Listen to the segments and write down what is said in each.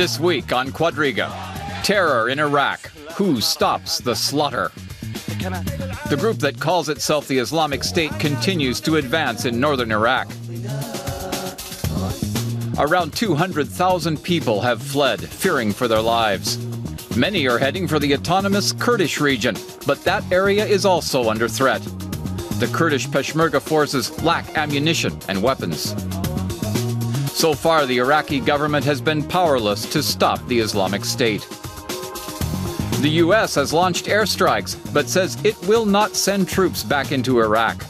This week on Quadriga, terror in Iraq. Who stops the slaughter? The group that calls itself the Islamic State continues to advance in northern Iraq. Around 200,000 people have fled, fearing for their lives. Many are heading for the autonomous Kurdish region, but that area is also under threat. The Kurdish Peshmerga forces lack ammunition and weapons. So far, the Iraqi government has been powerless to stop the Islamic State. The U.S. has launched airstrikes, but says it will not send troops back into Iraq.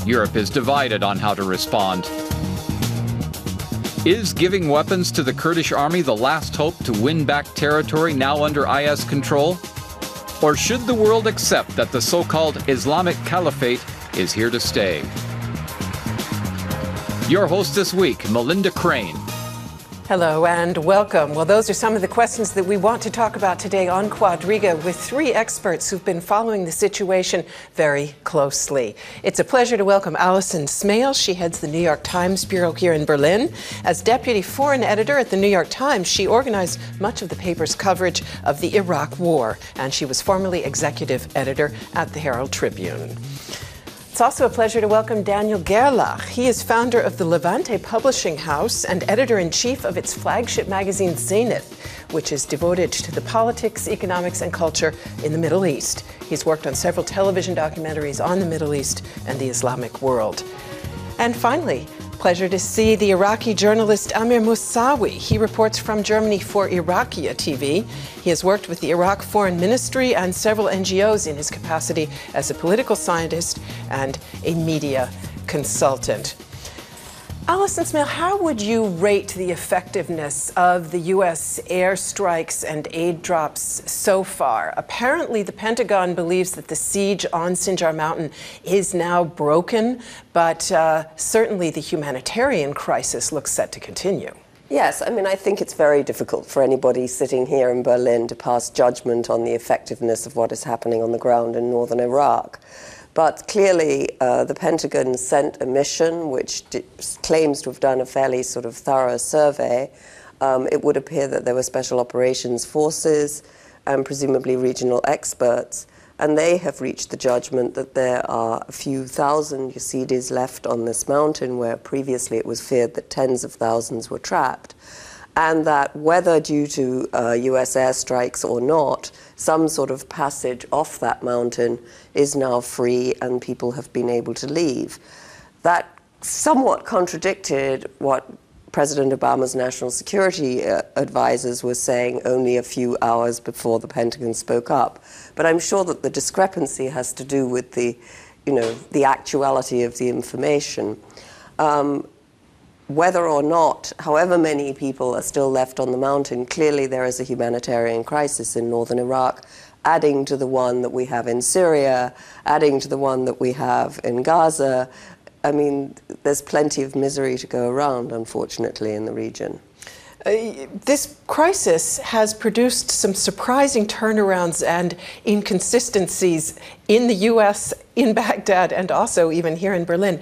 Europe is divided on how to respond. Is giving weapons to the Kurdish army the last hope to win back territory now under IS control? Or should the world accept that the so-called Islamic Caliphate is here to stay? Your host this week, Melinda Crane. Hello and welcome. Well, those are some of the questions that we want to talk about today on Quadriga with three experts who've been following the situation very closely. It's a pleasure to welcome Alison Smale. She heads the New York Times bureau here in Berlin. As deputy foreign editor at the New York Times, she organized much of the paper's coverage of the Iraq War, and she was formerly executive editor at the Herald Tribune. It's also a pleasure to welcome Daniel Gerlach. He is founder of the Levante Publishing House and editor-in-chief of its flagship magazine Zenith, which is devoted to the politics, economics, and culture in the Middle East. He's worked on several television documentaries on the Middle East and the Islamic world. And finally, pleasure to see the Iraqi journalist Amir Musawy. He reports from Germany for Iraqia TV. He has worked with the Iraq Foreign Ministry and several NGOs in his capacity as a political scientist and a media consultant. Alison Smale, how would you rate the effectiveness of the U.S. airstrikes and aid drops so far? Apparently, the Pentagon believes that the siege on Sinjar Mountain is now broken, but certainly the humanitarian crisis looks set to continue. Yes, I mean, I think it's very difficult for anybody sitting here in Berlin to pass judgment on the effectiveness of what is happening on the ground in northern Iraq. But clearly, the Pentagon sent a mission which claims to have done a fairly sort of thorough survey. It would appear that there were special operations forces and presumably regional experts, and they have reached the judgment that there are a few thousand Yazidis left on this mountain, where previously it was feared that tens of thousands were trapped, and that whether due to US airstrikes or not, some sort of passage off that mountain is now free and people have been able to leave. That somewhat contradicted what President Obama's national security advisors were saying only a few hours before the Pentagon spoke up. But I'm sure that the discrepancy has to do with the actuality of the information. Whether or not, however many people are still left on the mountain, clearly there is a humanitarian crisis in northern Iraq, adding to the one that we have in Syria, adding to the one that we have in Gaza. I mean, there's plenty of misery to go around, unfortunately, in the region. This crisis has produced some surprising turnarounds and inconsistencies in the U.S., in Baghdad, and also even here in Berlin.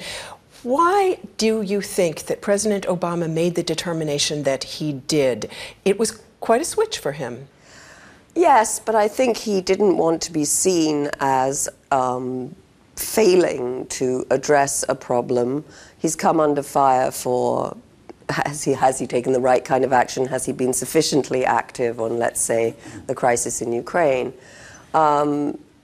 Why do you think that President Obama made the determination that he did? It was quite a switch for him. Yes, but I think he didn't want to be seen as failing to address a problem. He's come under fire for, has he taken the right kind of action? Has he been sufficiently active on, let's say, the crisis in Ukraine?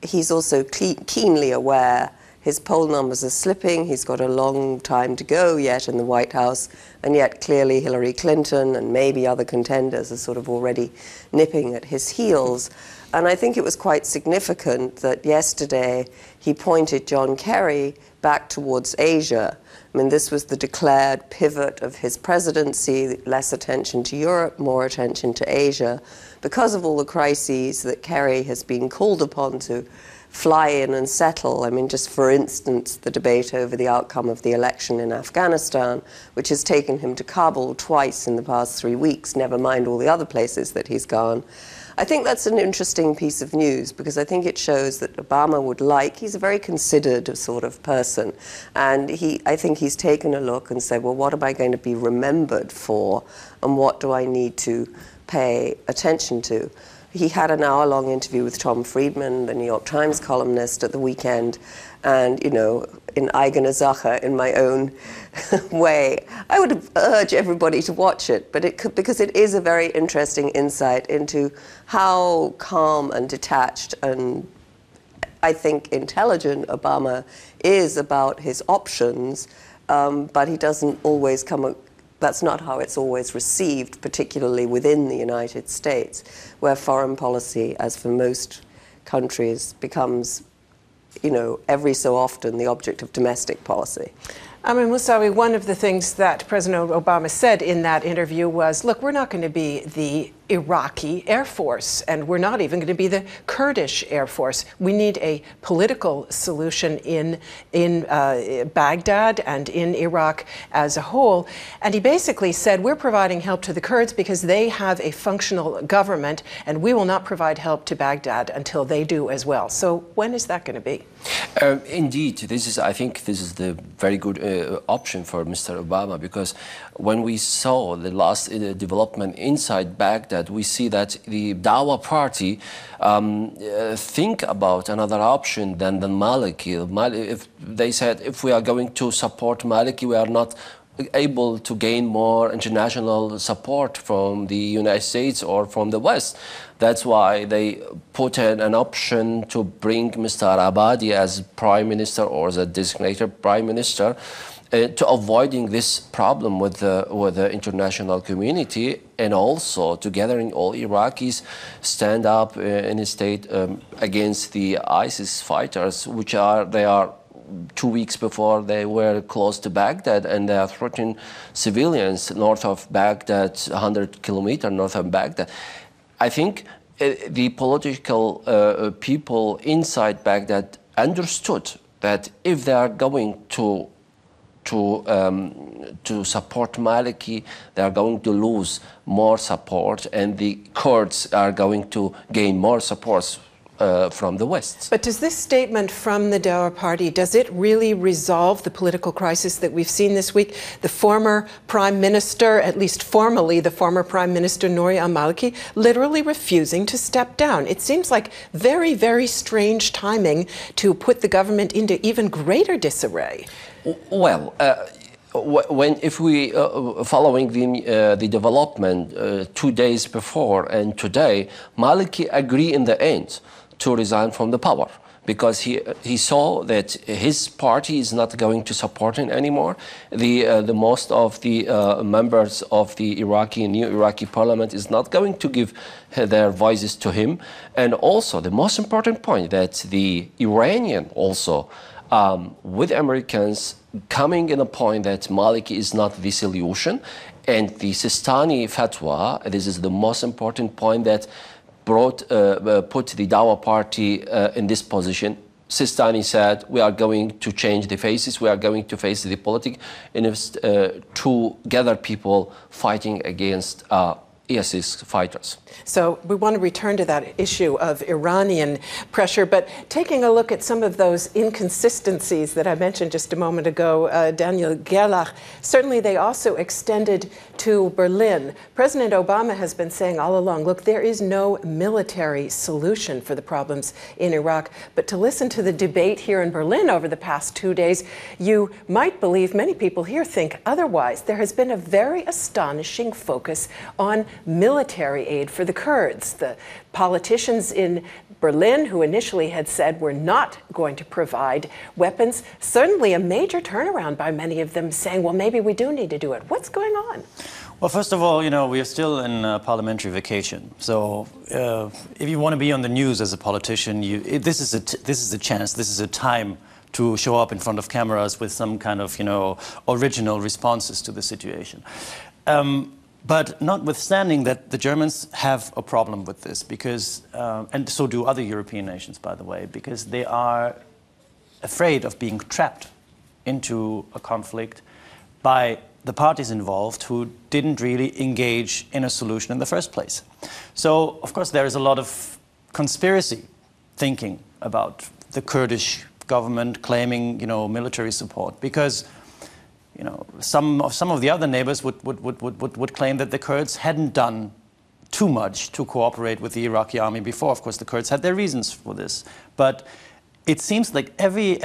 He's also keenly aware his poll numbers are slipping. He's got a long time to go yet in the White House, and yet clearly Hillary Clinton and maybe other contenders are sort of already nipping at his heels. And I think it was quite significant that yesterday he pointed John Kerry back towards Asia. I mean, this was the declared pivot of his presidency: less attention to Europe, more attention to Asia, because of all the crises that Kerry has been called upon to fly in and settle. I mean, just for instance, the debate over the outcome of the election in Afghanistan, which has taken him to Kabul twice in the past 3 weeks, never mind all the other places that he's gone. I think that's an interesting piece of news, because I think it shows that Obama would like, he's a very considered sort of person, and I think he's taken a look and said, well, what am I going to be remembered for, and what do I need to pay attention to. He had an hour-long interview with Tom Friedman, the New York Times columnist, at the weekend, and, you know, in eigener Sache, in my own way, I would urge everybody to watch it, but because it is a very interesting insight into how calm and detached and, I think, intelligent Obama is about his options, but he doesn't always that's not how it's always received, particularly within the United States, where foreign policy, as for most countries, becomes, you know, every so often the object of domestic policy. Amir Musawy, one of the things that President Obama said in that interview was, look, we're not going to be the Iraqi Air Force, and we're not even going to be the Kurdish Air Force. We need a political solution in Baghdad and in Iraq as a whole. And he basically said, we're providing help to the Kurds because they have a functional government, and we will not provide help to Baghdad until they do as well. So when is that going to be? Indeed, I think this is the very good option for Mr. Obama, because when we saw the last development inside Baghdad, we see that the Dawa party think about another option than Maliki. If they said, if we are going to support Maliki, we are not able to gain more international support from the United States or from the West. That's why they put in an option to bring Mr. Abadi as prime minister or as a designated prime minister, to avoiding this problem with the international community, and also to gathering all Iraqis stand up in a state against the ISIS fighters, they are 2 weeks before they were close to Baghdad, and they are threatening civilians north of Baghdad, 100 kilometers north of Baghdad. I think the political people inside Baghdad understood that if they are going to support Maliki, they are going to lose more support, and the Kurds are going to gain more support from the West. But does this statement from the Dawa party, does it really resolve the political crisis that we've seen this week? The former prime minister, at least formally the former prime minister Nouri al-Maliki, literally refusing to step down. It seems like very, very strange timing to put the government into even greater disarray. Well, if we following the development 2 days before and today, Maliki agreed in the end to resign from the power, because he saw that his party is not going to support him anymore. The most of the members of the new Iraqi parliament is not going to give their voices to him. And also the most important point, that the Iranian also with Americans coming in a point that Maliki is not the solution, and the Sistani fatwa, this is the most important point that put the Dawa party in this position. Sistani said, we are going to change the faces, we are going to face the politics, and to gather people fighting against ISIS fighters. So we want to return to that issue of Iranian pressure, but taking a look at some of those inconsistencies that I mentioned just a moment ago, Daniel Gerlach, certainly they also extended to Berlin. President Obama has been saying all along, look, there is no military solution for the problems in Iraq. But to listen to the debate here in Berlin over the past 2 days, you might believe, many people here think otherwise. There has been a very astonishing focus on military aid for the Kurds. The politicians in Berlin, who initially had said we're not going to provide weapons, certainly a major turnaround by many of them saying, well, maybe we do need to do it. What's going on? Well, first of all, you know, we are still in parliamentary vacation. So if you want to be on the news as a politician, this is a chance, this is a time to show up in front of cameras with some kind of, you know, original responses to the situation. But notwithstanding that, the Germans have a problem with this, because, and so do other European nations, by the way, because they are afraid of being trapped into a conflict by the parties involved who didn't really engage in a solution in the first place. So, of course, there is a lot of conspiracy thinking about the Kurdish government claiming, you know, military support, because you know, some of the other neighbors would claim that the Kurds hadn't done too much to cooperate with the Iraqi army before. Of course, the Kurds had their reasons for this. But it seems like every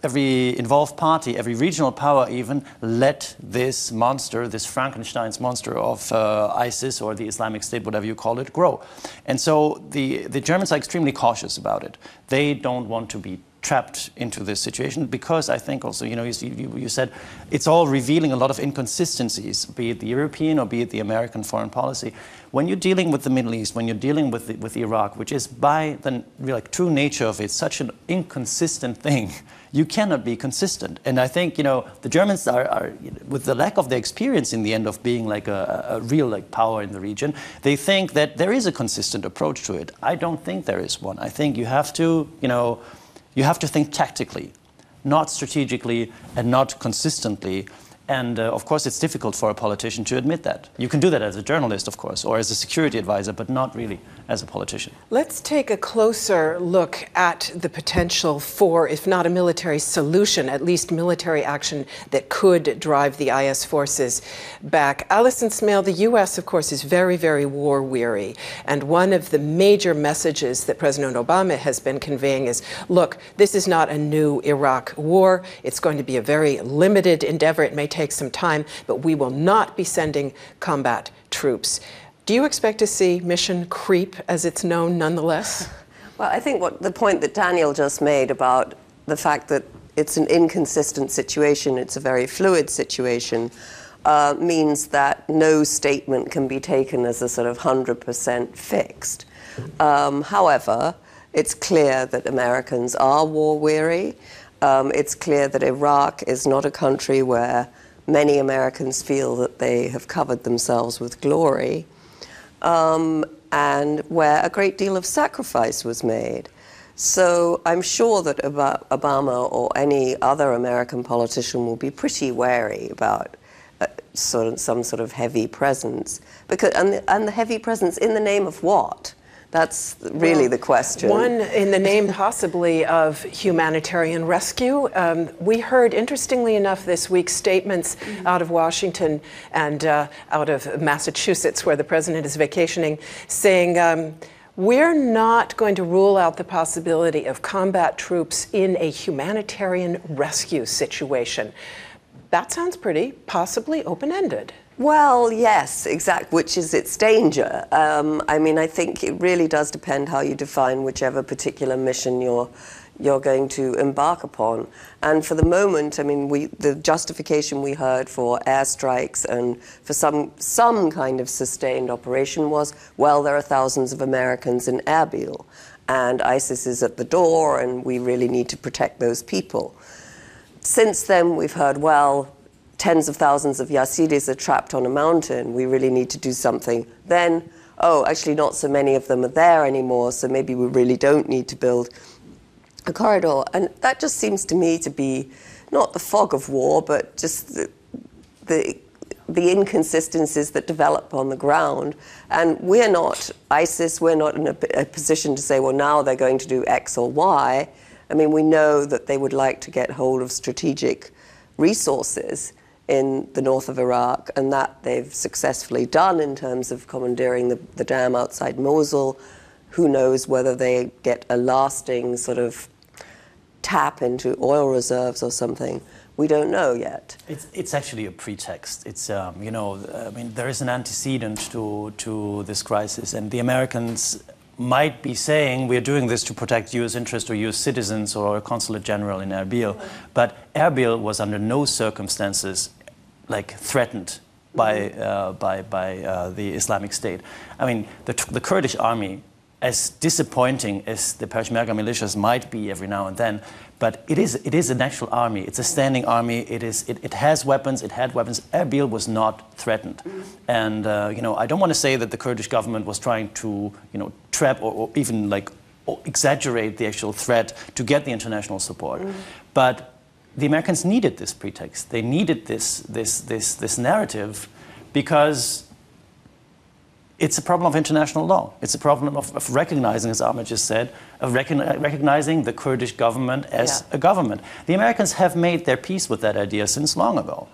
involved party, every regional power even, let this monster, this Frankenstein's monster of ISIS or the Islamic State, whatever you call it, grow. And so the Germans are extremely cautious about it. They don't want to be trapped into this situation because I think also, you said it's all revealing a lot of inconsistencies, be it the European or be it the American foreign policy. When you're dealing with the Middle East, when you're dealing with Iraq, which is by the true nature of it such an inconsistent thing, you cannot be consistent. And I think, the Germans are with the lack of their experience in the end of being like a real power in the region, they think that there is a consistent approach to it. I don't think there is one. I think you have to, you have to think tactically, not strategically and not consistently. And of course, it's difficult for a politician to admit that. You can do that as a journalist, of course, or as a security advisor, but not really as a politician. Let's take a closer look at the potential for, if not a military solution, at least military action that could drive the IS forces back. Alison Smale, the U.S., of course, is very, very war-weary. And one of the major messages that President Obama has been conveying is, look, this is not a new Iraq war. It's going to be a very limited endeavor. It may take some time, but we will not be sending combat troops. Do you expect to see mission creep, as it's known, nonetheless? Well, I think the point that Daniel just made about the fact that it's an inconsistent situation, it's a very fluid situation, means that no statement can be taken as a sort of 100% fixed. However, it's clear that Americans are war-weary. It's clear that Iraq is not a country where many Americans feel that they have covered themselves with glory, and where a great deal of sacrifice was made. So I'm sure that Obama or any other American politician will be pretty wary about some sort of heavy presence. And the heavy presence in the name of what? That's really the question. One, in the name possibly of humanitarian rescue. We heard, interestingly enough, this week statements out of Washington and out of Massachusetts, where the president is vacationing, saying, we're not going to rule out the possibility of combat troops in a humanitarian rescue situation. That sounds pretty possibly open-ended. Well, yes, exactly, which is its danger. I mean, I think it really does depend how you define whichever particular mission you're going to embark upon. And for the moment, I mean, the justification we heard for airstrikes and for some kind of sustained operation was, well, there are thousands of Americans in Erbil, and ISIS is at the door, and we really need to protect those people. Since then, we've heard, well, tens of thousands of Yazidis are trapped on a mountain. We really need to do something. Then, oh, actually not so many of them are there anymore, so maybe we really don't need to build a corridor. And that just seems to me to be not the fog of war, but just the inconsistencies that develop on the ground. And we're not ISIS, we're not in a position to say, well, now they're going to do X or Y. I mean, we know that they would like to get hold of strategic resources in the north of Iraq, and that they've successfully done in terms of commandeering the dam outside Mosul. Who knows whether they get a lasting sort of tap into oil reserves or something. We don't know yet. It's actually a pretext. It's, I mean, there is an antecedent to this crisis, and the Americans might be saying we're doing this to protect U.S. interests or U.S. citizens or a consulate general in Erbil, but Erbil was under no circumstances threatened by the Islamic State. I mean, the Kurdish army, as disappointing as the Peshmerga militias might be every now and then, but it is an actual army. It's a standing army. It has weapons. It had weapons. Erbil was not threatened, and I don't want to say that the Kurdish government was trying to trap or even exaggerate the actual threat to get the international support, but the Americans needed this pretext. They needed this narrative because it's a problem of international law. It's a problem of recognizing, as Amir just said, of recognizing the Kurdish government as a government. The Americans have made their peace with that idea since long ago.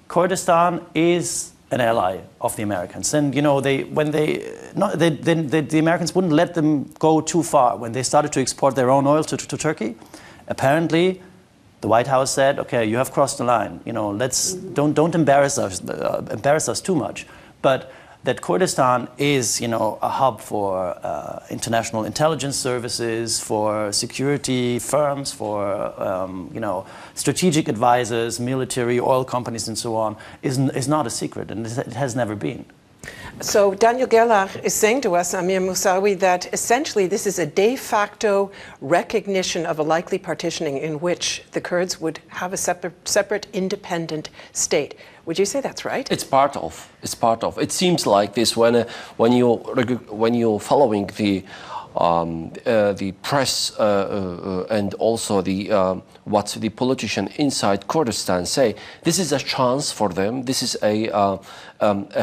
Kurdistan is an ally of the Americans. And you know, the Americans wouldn't let them go too far. When they started to export their own oil to Turkey, apparently the White House said, "Okay, you have crossed the line. You know, don't embarrass us too much." But that Kurdistan is, you know, a hub for international intelligence services, for security firms, for you know, strategic advisors, military, oil companies, and so on, is not a secret, and it has never been. So Daniel Gerlach is saying to us, Amir Musawy, that essentially this is a de facto recognition of a likely partitioning in which the Kurds would have a separate independent state. Would you say that's right? It's part of. It's part of. It seems like this when you're following the press and also what the politicians inside Kurdistan say. This is a chance for them. This is a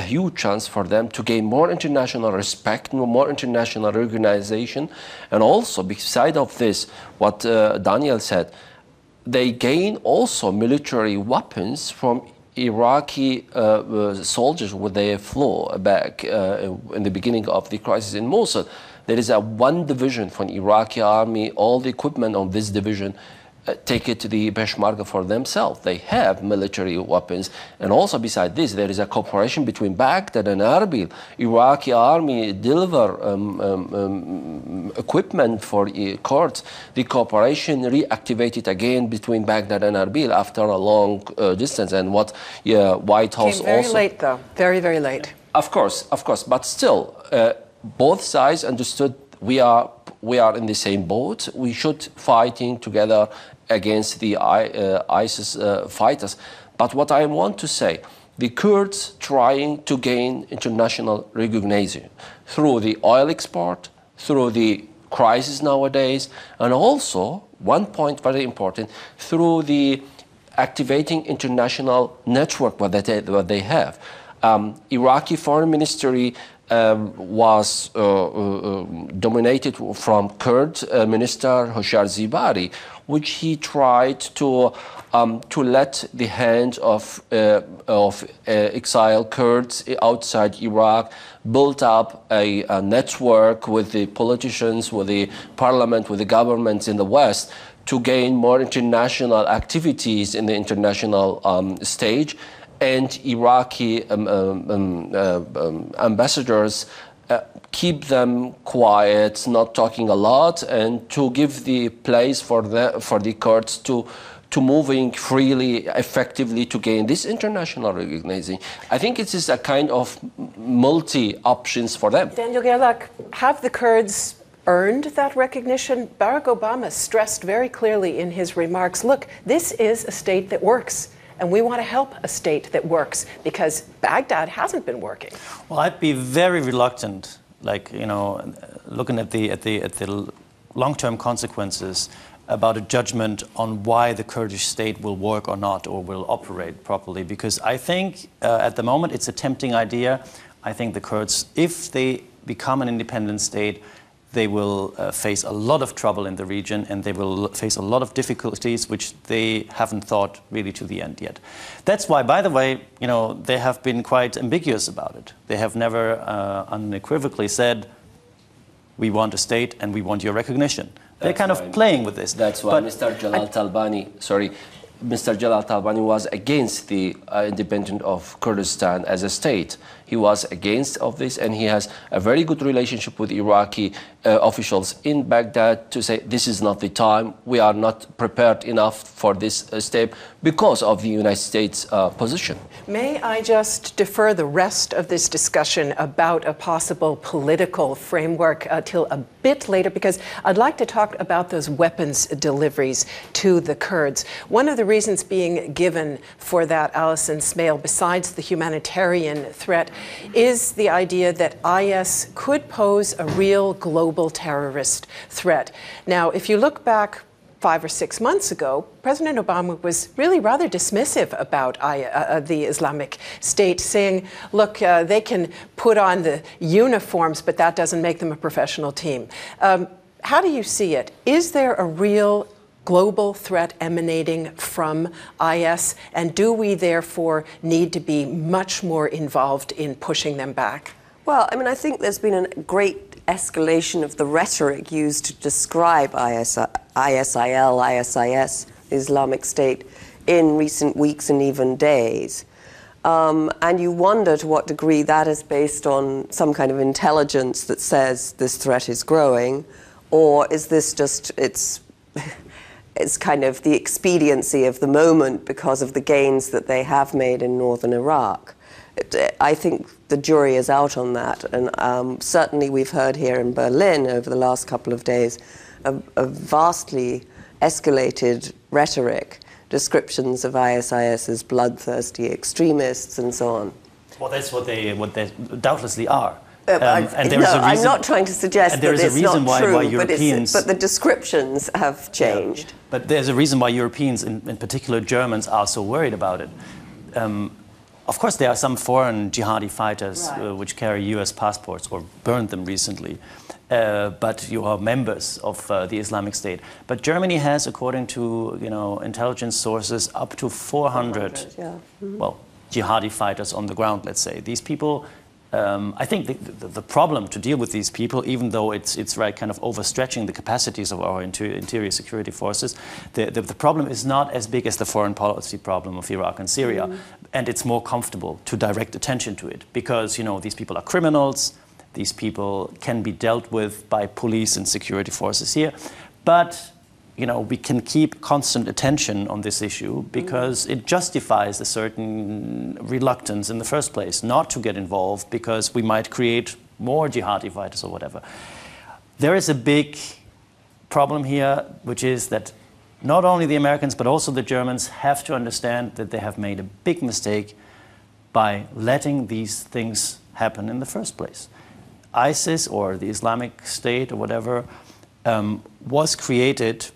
huge chance for them to gain more international respect, more international recognition, and also beside of this, what Daniel said, they gain also military weapons from Iraqi soldiers when they flew back in the beginning of the crisis in Mosul. There is one division from Iraqi army, all the equipment on this division take it to the Peshmerga for themselves. They have military weapons. And also beside this, there is a cooperation between Baghdad and Erbil. Iraqi army deliver equipment for Kurds. The cooperation reactivated again between Baghdad and Erbil after a long distance. And what White House came very also... late, though. Very, very late. Of course. But still, both sides understood we are in the same boat. We should fighting together against the ISIS fighters. But what I want to say, the Kurds trying to gain international recognition through the oil export, through the crisis nowadays, and also, one point very important, through the activating international network what they have. Iraqi foreign ministry was dominated from Kurd minister Hoshar Zebari, which he tried to let the hand of exiled Kurds outside Iraq build up a network with the politicians, with the parliament, with the governments in the West to gain more international activities in the international stage. And Iraqi ambassadors keep them quiet, not talking a lot, and to give the place for the Kurds to moving freely, effectively to gain this international recognition. I think it is a kind of multi-options for them. Daniel Gerlach, have the Kurds earned that recognition? Barack Obama stressed very clearly in his remarks, look, this is a state that works. And we want to help a state that works because Baghdad hasn't been working. Well, I'd be very reluctant, like, you know, looking at the long-term consequences about a judgment on why the Kurdish state will work or not, or will operate properly. Because I think at the moment it's a tempting idea. I think the Kurds, if they become an independent state, they will face a lot of trouble in the region, and they will face a lot of difficulties which they haven't thought really to the end yet. That's why, by the way, you know, they have been quite ambiguous about it. They have never unequivocally said, we want a state and we want your recognition. They're kind of playing with this. That's why Mr. Jalal Talabani was against the independence of Kurdistan as a state. He was against of this, and he has a very good relationship with Iraqi officials in Baghdad to say this is not the time, we are not prepared enough for this step because of the United States position. May I just defer the rest of this discussion about a possible political framework till a bit later, because I'd like to talk about those weapons deliveries to the Kurds. One of the reasons being given for that, Alison Smale, besides the humanitarian threat, is the idea that IS could pose a real global terrorist threat. Now, if you look back 5 or 6 months ago, President Obama was really rather dismissive about the Islamic State, saying, look, they can put on the uniforms, but that doesn't make them a professional team. How do you see it? Is there a real global threat emanating from IS? And do we therefore need to be much more involved in pushing them back? Well, I mean, I think there's been a great escalation of the rhetoric used to describe ISIL, ISIS, the Islamic State, in recent weeks and even days. And you wonder to what degree that is based on some kind of intelligence that says this threat is growing, or is this just, it's kind of the expediency of the moment because of the gains that they have made in northern Iraq. I think the jury is out on that, and certainly we've heard here in Berlin over the last couple of days a vastly escalated rhetoric, descriptions of ISIS as bloodthirsty extremists and so on. Well, that's what they doubtlessly are. I'm not trying to suggest that it's not true, but the descriptions have changed. Yeah. But there's a reason why Europeans, in particular Germans, are so worried about it. Of course, there are some foreign jihadi fighters which carry US passports or burned them recently, but you are members of the Islamic State. But Germany has, according to intelligence sources, up to 400 well, jihadi fighters on the ground, let's say. These people, I think the problem to deal with these people, even though it's right kind of overstretching the capacities of our interior security forces, the problem is not as big as the foreign policy problem of Iraq and Syria. And it's more comfortable to direct attention to it because, these people are criminals. These people can be dealt with by police and security forces here. But, we can keep constant attention on this issue because it justifies a certain reluctance in the first place not to get involved because we might create more jihadi fighters or whatever. There is a big problem here, which is that not only the Americans, but also the Germans have to understand that they have made a big mistake by letting these things happen in the first place. ISIS, or the Islamic State, or whatever, was created,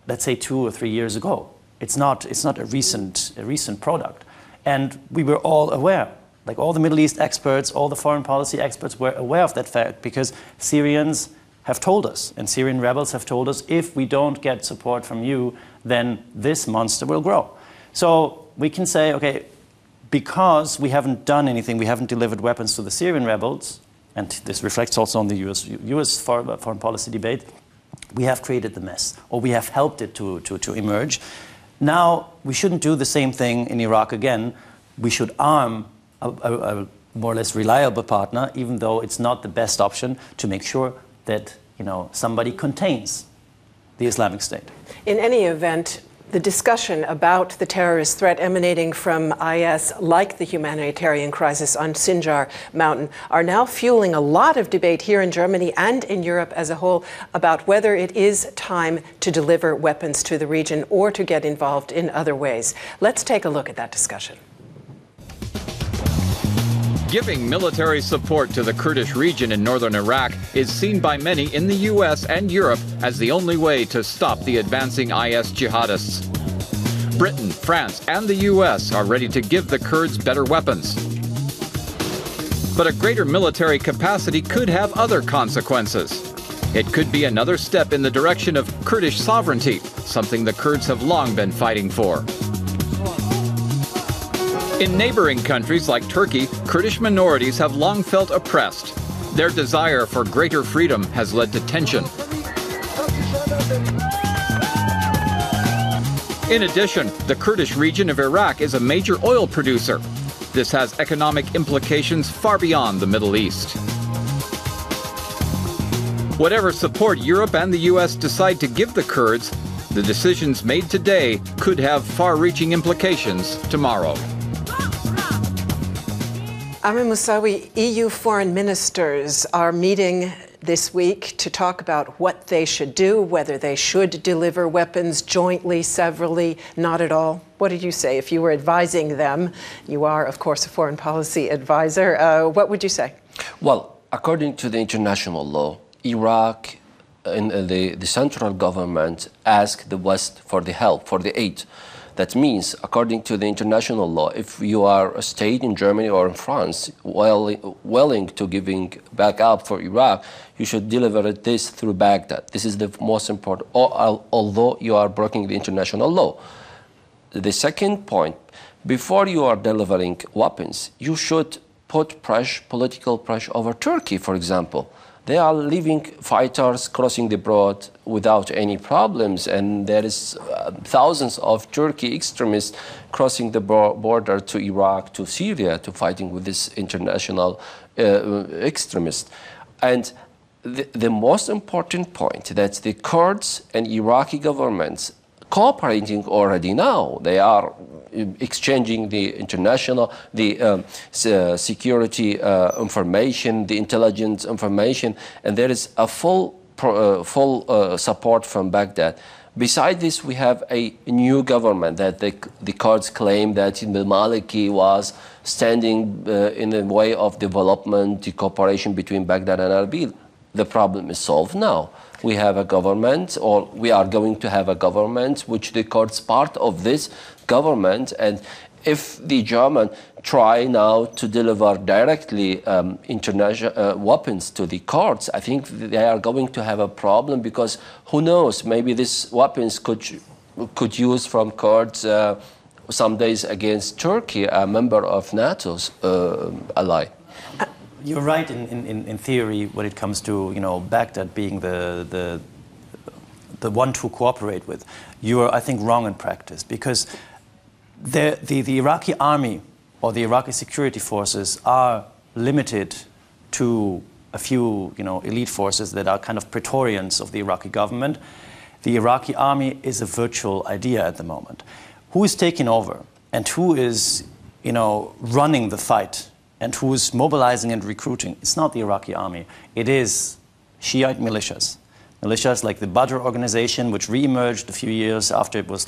let's say 2 or 3 years ago. It's not a recent product. And we were all aware, like all the Middle East experts, all the foreign policy experts were aware of that fact because Syrians have told us, and Syrian rebels have told us, if we don't get support from you, then this monster will grow. So we can say, okay, because we haven't done anything, we haven't delivered weapons to the Syrian rebels, and this reflects also on the US foreign policy debate, we have created the mess, or we have helped it to emerge. Now, we shouldn't do the same thing in Iraq again. We should arm a more or less reliable partner, even though it's not the best option, to make sure that somebody contains the Islamic State. In any event, the discussion about the terrorist threat emanating from IS, like the humanitarian crisis on Sinjar Mountain, are now fueling a lot of debate here in Germany and in Europe as a whole about whether it is time to deliver weapons to the region or to get involved in other ways. Let's take a look at that discussion. Giving military support to the Kurdish region in northern Iraq is seen by many in the US and Europe as the only way to stop the advancing IS jihadists. Britain, France, and the US are ready to give the Kurds better weapons. But a greater military capacity could have other consequences. It could be another step in the direction of Kurdish sovereignty, something the Kurds have long been fighting for. In neighboring countries like Turkey, Kurdish minorities have long felt oppressed. Their desire for greater freedom has led to tension. In addition, the Kurdish region of Iraq is a major oil producer. This has economic implications far beyond the Middle East. Whatever support Europe and the US decide to give the Kurds, the decisions made today could have far-reaching implications tomorrow. Amir Musawy, EU foreign ministers are meeting this week to talk about what they should do, whether they should deliver weapons jointly, severally, not at all. What did you say? If you were advising them, you are, of course, a foreign policy advisor, what would you say? Well, according to the international law, Iraq and the central government asked the West for the help, for the aid. That means, according to the international law, if you are a state in Germany or in France willing to giving back up for Iraq, you should deliver this through Baghdad. This is the most important, although you are breaking the international law. The second point, before you are delivering weapons, you should put political pressure over Turkey, for example. They are leaving fighters crossing the broad without any problems, and there is thousands of Turkey extremists crossing the border to Iraq, to Syria, to fighting with this international extremists. And the most important point, that the Kurds and Iraqi governments cooperating already now. They are exchanging the international, the security information, the intelligence information, and there is a full support from Baghdad. Besides this, we have a new government that the Kurds claim that the Maliki was standing in the way of development, the cooperation between Baghdad and Erbil. The problem is solved now. We have a government, or we are going to have a government, which the Kurds part of this government, and if the German try now to deliver directly international weapons to the Kurds, I think they are going to have a problem, because who knows, maybe these weapons could use from Kurds some days against Turkey, a member of NATO's ally. You're right in theory when it comes to Baghdad being the one to cooperate with. You are, I think, wrong in practice, because the Iraqi army or the Iraqi security forces are limited to a few elite forces that are kind of praetorians of the Iraqi government. The Iraqi army is a virtual idea at the moment. Who is taking over and who is running the fight and who is mobilizing and recruiting? It's not the Iraqi army. It is Shiite militias. Militias like the Badr organization, which re-emerged a few years after it was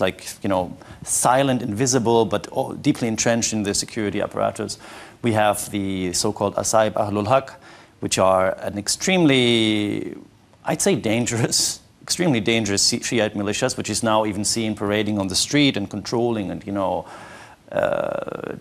silent, invisible, but deeply entrenched in the security apparatus. We have the so-called Asaib Ahlul Haq, which are an extremely, I'd say dangerous, extremely dangerous Shiite militias, which is now even seen parading on the street and controlling and,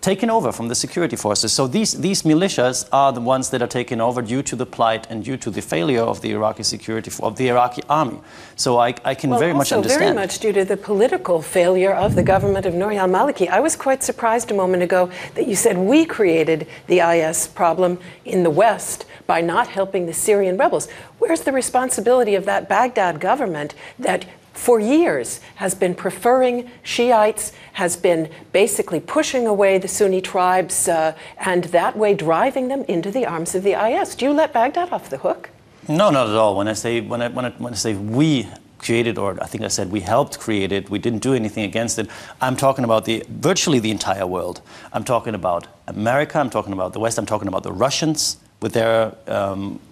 taken over from the security forces. So these militias are the ones that are taken over due to the plight and due to the failure of the Iraqi security, of the Iraqi army. So I can very much understand. Very much due to the political failure of the government of Nouri al-Maliki. I was quite surprised a moment ago that you said we created the IS problem in the West by not helping the Syrian rebels. Where's the responsibility of that Baghdad government that for years has been preferring Shiites, has been basically pushing away the Sunni tribes and that way driving them into the arms of the IS? Do you let Baghdad off the hook? No, not at all. When I say we created, or I think I said we helped create it, we didn't do anything against it, I'm talking about virtually the entire world. I'm talking about America, I'm talking about the West, I'm talking about the Russians with their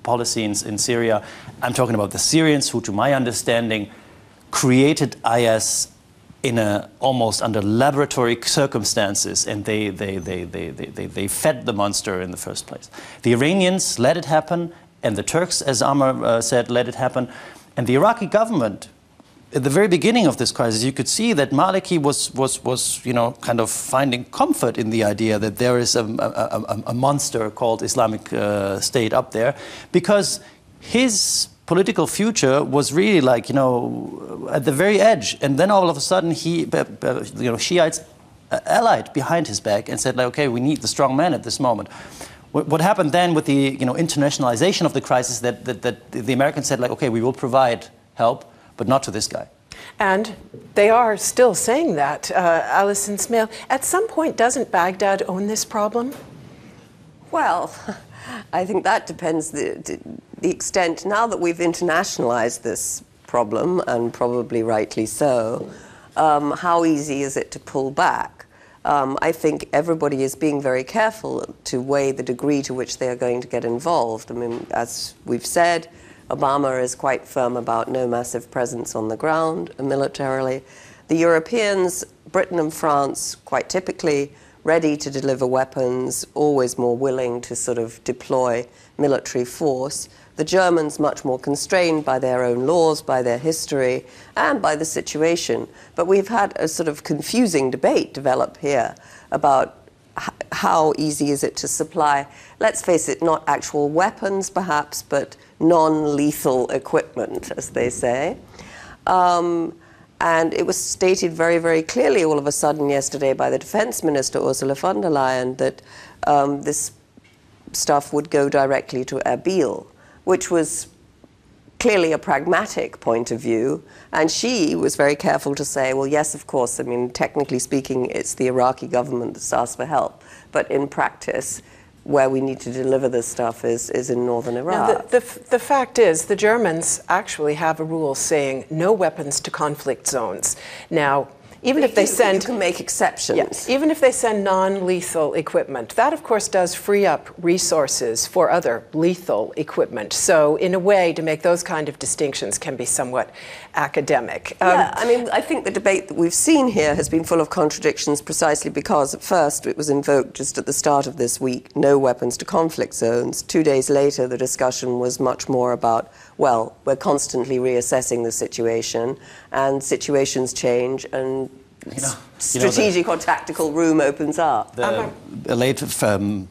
policy in Syria. I'm talking about the Syrians, who, to my understanding, created IS in almost under laboratory circumstances, and they fed the monster in the first place. The Iranians let it happen, and the Turks, as Amir said, let it happen. And the Iraqi government, at the very beginning of this crisis, you could see that Maliki was kind of finding comfort in the idea that there is a monster called Islamic State up there, because his political future was really at the very edge, and then all of a sudden Shiites allied behind his back and said okay, we need the strong man at this moment. What happened then with the internationalization of the crisis, that the Americans said okay, we will provide help, but not to this guy. And they are still saying that. Alison Smale, at some point, doesn't Baghdad own this problem? Well, I think that depends the extent. Now that we've internationalized this problem, and probably rightly so, how easy is it to pull back? I think everybody is being very careful to weigh the degree to which they are going to get involved. I mean, as we've said, Obama is quite firm about no massive presence on the ground militarily. The Europeans, Britain and France, quite typically ready to deliver weapons, always more willing to sort of deploy military force. The Germans much more constrained by their own laws, by their history, and by the situation. But we've had a sort of confusing debate develop here about how easy is it to supply, let's face it, not actual weapons perhaps, but non-lethal equipment, as they say. And it was stated very, very clearly all of a sudden yesterday by the Defense Minister, Ursula von der Leyen, that this stuff would go directly to Erbil, which was clearly a pragmatic point of view. And she was very careful to say, well, yes, of course, I mean, technically speaking, it's the Iraqi government that's asked for help. But in practice, where we need to deliver this stuff is in northern Iraq. Now, the fact is, the Germans actually have a rule saying no weapons to conflict zones. Now, even if they send... You can make exceptions. Yes, even if they send non-lethal equipment, that of course does free up resources for other lethal equipment. So in a way, to make those kind of distinctions can be somewhat academic. Yeah, I mean, I think the debate that we've seen here has been full of contradictions precisely because at first it was invoked just at the start of this week, no weapons to conflict zones. 2 days later, the discussion was much more about, well, we're constantly reassessing the situation and situations change and strategic or tactical room opens up. The late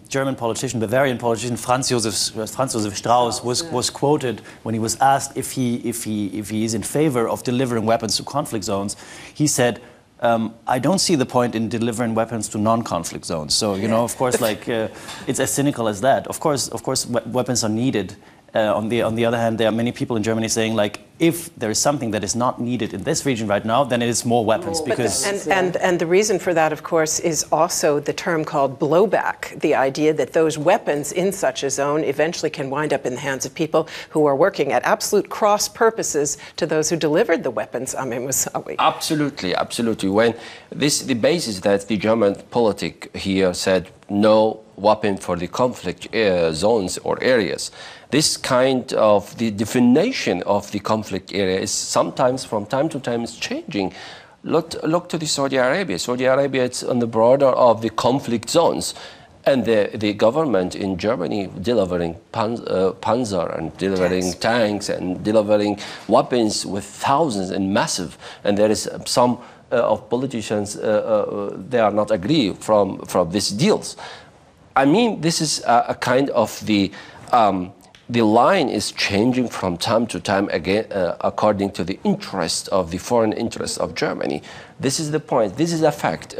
German politician, Bavarian politician Franz Josef Strauss was quoted when he was asked if he is in favor of delivering weapons to conflict zones. He said, I don't see the point in delivering weapons to non-conflict zones. So, you know, of course, like, it's as cynical as that. Of course, weapons are needed. On the other hand, there are many people in Germany saying, like, if there is something that is not needed in this region right now, then it is more weapons. Because and the reason for that, of course, is also the term called blowback, the idea that those weapons in such a zone eventually can wind up in the hands of people who are working at absolute cross purposes to those who delivered the weapons. I mean, Musawy. Absolutely, absolutely. When the basis that the German politic here said no weapon for the conflict zones or areas. This kind of the definition of the conflict area is sometimes, from time to time, is changing. Look to the Saudi Arabia. Saudi Arabia is on the border of the conflict zones. And the government in Germany delivering panzer and delivering tanks and delivering weapons with thousands and massive. And there is some of politicians, they are not agree from these deals. I mean, this is a kind of the line is changing from time to time again, according to the interest of the foreign interests of Germany. This is the point. This is a fact,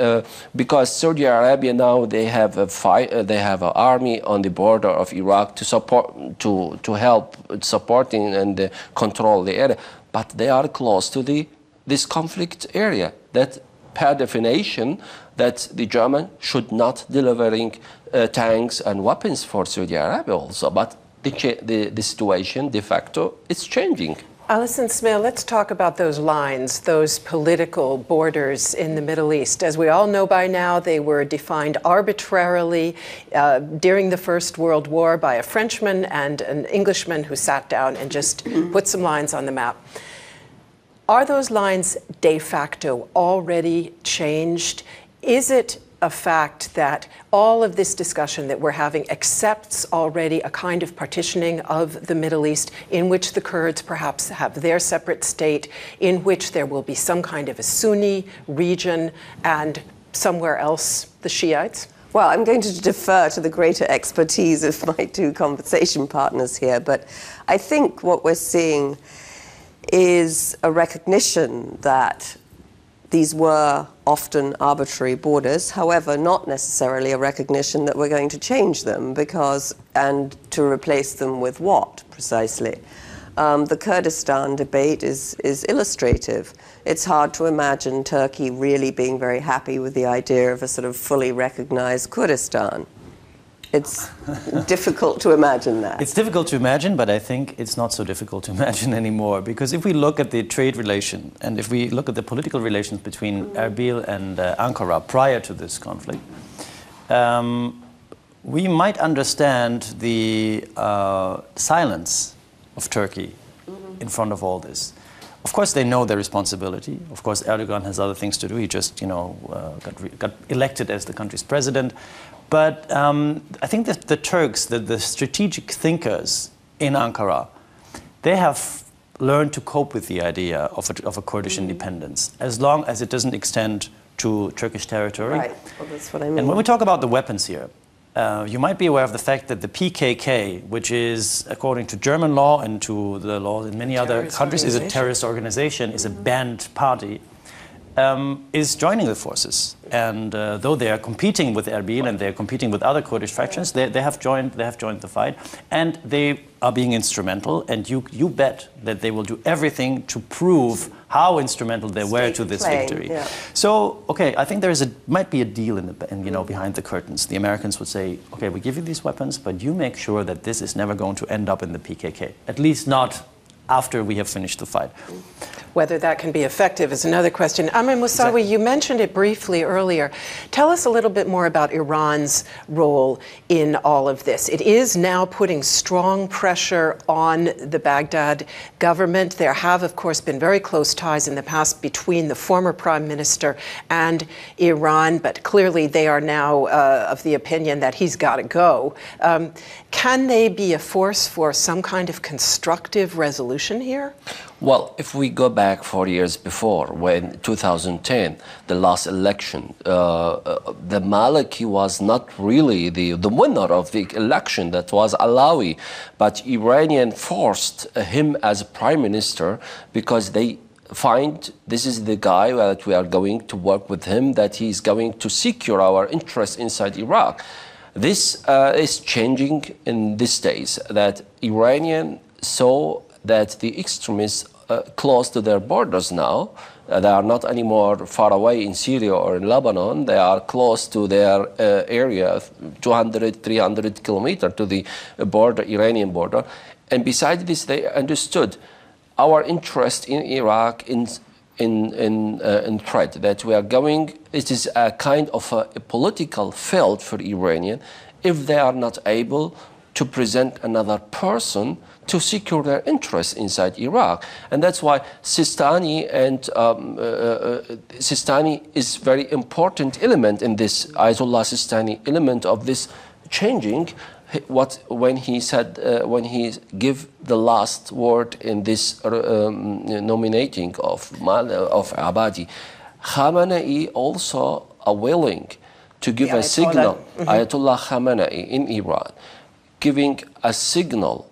because Saudi Arabia now they have they have an army on the border of Iraq to support, to help supporting and control the area, but they are close to this conflict area. That per definition, that the German should not delivering tanks and weapons for Saudi Arabia also, but the situation de facto is changing. Alison Smale, let's talk about those lines, those political borders in the Middle East. As we all know by now, they were defined arbitrarily during the First World War by a Frenchman and an Englishman who sat down and just put some lines on the map. Are those lines de facto already changed? Is it a fact that all of this discussion that we're having accepts already a kind of partitioning of the Middle East in which the Kurds perhaps have their separate state, in which there will be some kind of a Sunni region and somewhere else the Shiites? Well, I'm going to defer to the greater expertise of my two conversation partners here, but I think what we're seeing is a recognition that these were often arbitrary borders, however, not necessarily a recognition that we're going to change them and to replace them with what, precisely? The Kurdistan debate is illustrative. It's hard to imagine Turkey really being very happy with the idea of a sort of fully recognized Kurdistan. It's difficult to imagine that. It's difficult to imagine, but I think it's not so difficult to imagine anymore. Because if we look at the trade relation, and if we look at the political relations between Erbil and Ankara prior to this conflict, we might understand the silence of Turkey in front of all this. Of course, they know their responsibility. Of course, Erdogan has other things to do. He just, got elected as the country's president. But I think that the Turks, the strategic thinkers, in Ankara, they have learned to cope with the idea of a Kurdish independence, as long as it doesn't extend to Turkish territory. Right, well, that's what I mean. And when we talk about the weapons here, you might be aware of the fact that the PKK, which is, according to German law and to the law in many other countries, is a terrorist organization, is a banned party, is joining the forces. And though they are competing with Erbil and they are competing with other Kurdish factions, they have joined the fight, and they are being instrumental. And you bet that they will do everything to prove how instrumental they were to this victory. Yeah. So, okay, I think might be a deal behind the curtains. The Americans would say, okay, we give you these weapons, but you make sure that this is never going to end up in the PKK. At least not after we have finished the fight. Whether that can be effective is another question. Amir Musawy, you mentioned it briefly earlier. Tell us a little bit more about Iran's role in all of this. It is now putting strong pressure on the Baghdad government. There have, of course, been very close ties in the past between the former prime minister and Iran, but clearly they are now of the opinion that he's got to go. Can they be a force for some kind of constructive resolution here? Well, if we go back 4 years before, when 2010, the last election, the Maliki was not really the winner of the election. That was Alawi, but Iranian forced him as prime minister because they find this is the guy that we are going to work with him, that he's going to secure our interests inside Iraq. This is changing in these days, that Iranian saw that the extremists close to their borders now. They are not anymore far away in Syria or in Lebanon. They are close to their area, 200, 300 kilometers to the border, Iranian border. And besides this, they understood our interest in Iraq in threat, that we are going, it is a kind of a political field for Iranian if they are not able to present another person to secure their interests inside Iraq. And that's why Sistani is very important element in this, Ayatollah Sistani element of this changing, when he said, when he gave the last word in this nominating of Abadi, Khamenei also are willing to give a signal, Ayatollah Khamenei in Iran, giving a signal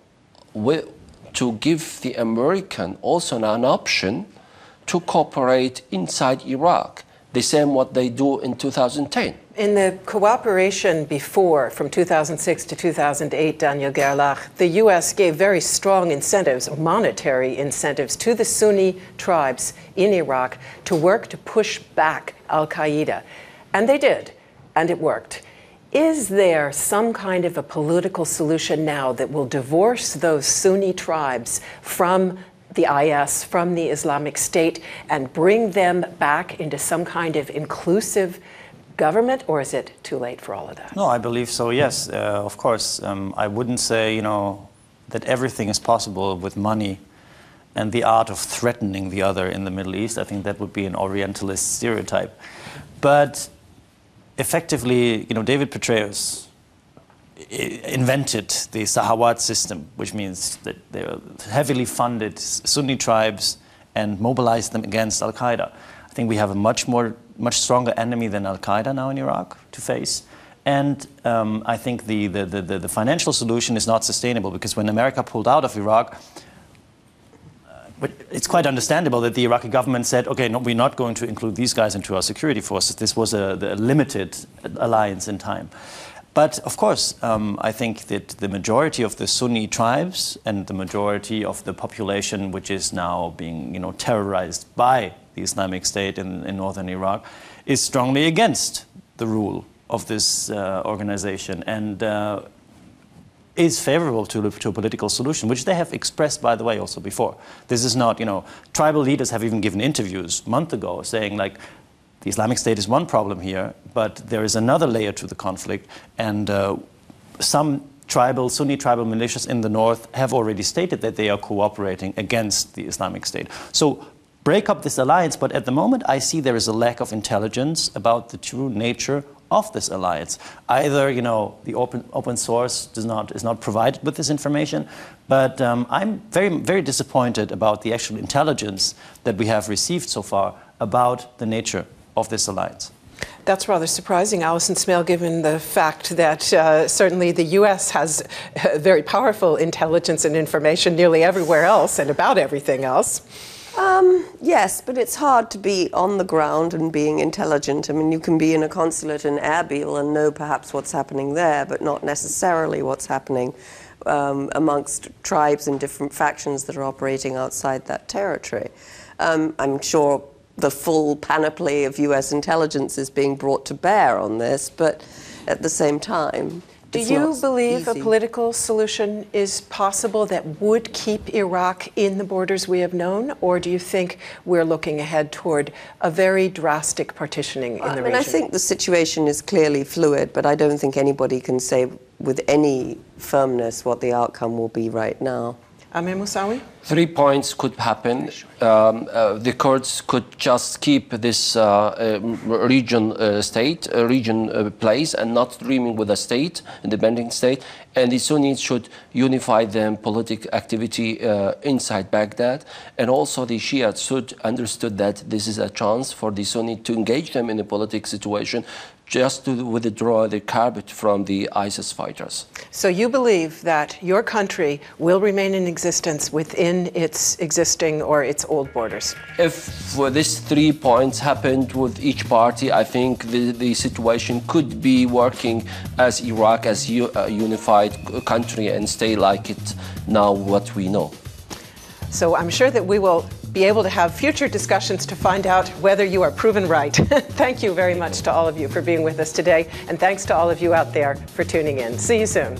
to give the American also an option to cooperate inside Iraq, the same what they do in 2010. In the cooperation before, from 2006 to 2008, Daniel Gerlach, the U.S. gave very strong incentives, monetary incentives, to the Sunni tribes in Iraq to work to push back al-Qaeda. And they did, and it worked. Is there some kind of a political solution now that will divorce those Sunni tribes from the IS, from the Islamic State, and bring them back into some kind of inclusive government, or is it too late for all of that? No, I believe so, yes, of course. I wouldn't say, that everything is possible with money and the art of threatening the other in the Middle East. I think that would be an Orientalist stereotype. But effectively, David Petraeus invented the Sahawat system, which means that they heavily funded Sunni tribes and mobilized them against al-Qaeda. I think we have a much stronger enemy than al-Qaeda now in Iraq to face. And I think the financial solution is not sustainable, because when America pulled out of Iraq, but it's quite understandable that the Iraqi government said, okay, no, we're not going to include these guys into our security forces. This was a limited alliance in time. But of course, I think that the majority of the Sunni tribes and the majority of the population, which is now being terrorized by the Islamic State in northern Iraq, is strongly against the rule of this organization, and is favorable to a political solution, which they have expressed, by the way, also before. This is not, tribal leaders have even given interviews a month ago saying, like, the Islamic State is one problem here, but there is another layer to the conflict, and some Sunni tribal militias in the north have already stated that they are cooperating against the Islamic State. So break up this alliance, but at the moment I see there is a lack of intelligence about the true nature of this alliance. Either, you know, the open source is not provided with this information, but I'm very disappointed about the actual intelligence that we have received so far about the nature of this alliance. That's rather surprising, Alison Smale, given the fact that certainly the U.S. has very powerful intelligence and information nearly everywhere else and about everything else. Yes, but it's hard to be on the ground and being intelligent. I mean, you can be in a consulate in Erbil and know perhaps what's happening there, but not necessarily what's happening amongst tribes and different factions that are operating outside that territory. I'm sure the full panoply of U.S. intelligence is being brought to bear on this, but at the same time, do you believe a political solution is possible that would keep Iraq in the borders we have known, or do you think we're looking ahead toward a very drastic partitioning in the region? I think the situation is clearly fluid, but I don't think anybody can say with any firmness what the outcome will be right now. Amir Musawy? 3 points could happen. The Kurds could just keep this region place and not dreaming with a state, independent state. And the Sunnis should unify their political activity inside Baghdad. And also the Shiites should understood that this is a chance for the Sunni to engage them in a political situation, just to withdraw the carpet from the ISIS fighters. So you believe that your country will remain in existence within its existing or its old borders? If these 3 points happened with each party, I think the situation could be working as Iraq as a unified country and stay like it now what we know. So I'm sure that we will be able to have future discussions to find out whether you are proven right. Thank you very much to all of you for being with us today, and thanks to all of you out there for tuning in. See you soon.